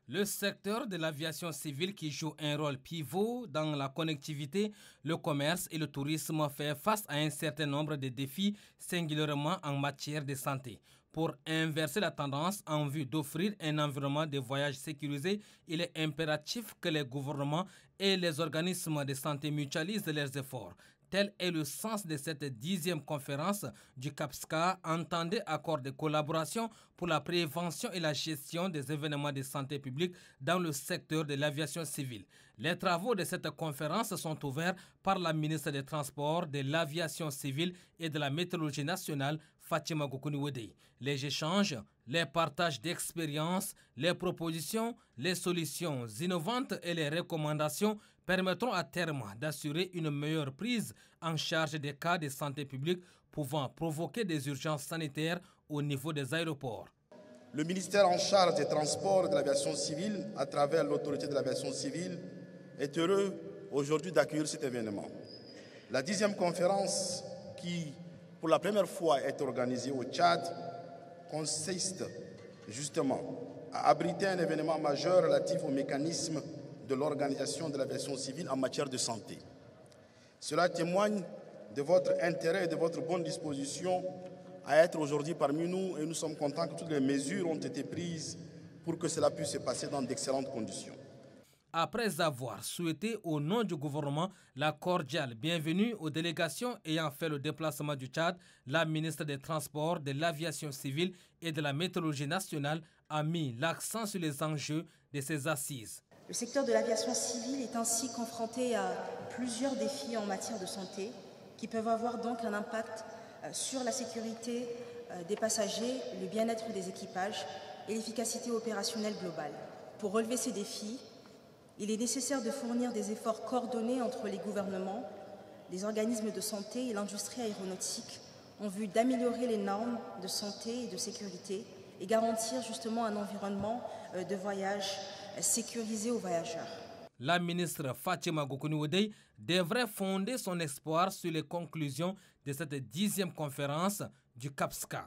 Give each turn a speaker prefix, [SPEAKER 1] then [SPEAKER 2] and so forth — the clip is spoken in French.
[SPEAKER 1] Le secteur de l'aviation civile qui joue un rôle pivot dans la connectivité, le commerce et le tourisme fait face à un certain nombre de défis, singulièrement en matière de santé. Pour inverser la tendance en vue d'offrir un environnement de voyage sécurisé, il est impératif que les gouvernements et les organismes de santé mutualisent leurs efforts. Tel est le sens de cette 10e conférence du CAPSCA, entendez accord de collaboration pour la prévention et la gestion des événements de santé publique dans le secteur de l'aviation civile. Les travaux de cette conférence sont ouverts par la ministre des Transports, de l'Aviation civile et de la Météorologie nationale, Fatima Goukouni-Wedei. Les échanges, les partages d'expériences, les propositions, les solutions innovantes et les recommandations permettront à terme d'assurer une meilleure prise en charge des cas de santé publique pouvant provoquer des urgences sanitaires au niveau des aéroports.
[SPEAKER 2] Le ministère en charge des transports et de l'aviation civile, à travers l'autorité de l'aviation civile, est heureux aujourd'hui d'accueillir cet événement. La 10e conférence qui, pour la première fois, est organisée au Tchad, consiste justement à abriter un événement majeur relatif au mécanisme de l'organisation de l'aviation civile en matière de santé. Cela témoigne de votre intérêt et de votre bonne disposition à être aujourd'hui parmi nous et nous sommes contents que toutes les mesures ont été prises pour que cela puisse se passer dans d'excellentes conditions.
[SPEAKER 1] Après avoir souhaité au nom du gouvernement la cordiale bienvenue aux délégations ayant fait le déplacement du Tchad, la ministre des Transports, de l'Aviation civile et de la Météorologie nationale a mis l'accent sur les enjeux de ces assises.
[SPEAKER 3] Le secteur de l'aviation civile est ainsi confronté à plusieurs défis en matière de santé qui peuvent avoir donc un impact sur la sécurité des passagers, le bien-être des équipages et l'efficacité opérationnelle globale. Pour relever ces défis, il est nécessaire de fournir des efforts coordonnés entre les gouvernements, les organismes de santé et l'industrie aéronautique en vue d'améliorer les normes de santé et de sécurité et garantir justement un environnement de voyage sécurisé aux voyageurs.
[SPEAKER 1] La ministre Fatima Goukouni-Wedei devrait fonder son espoir sur les conclusions de cette 10e conférence du CAPSCA.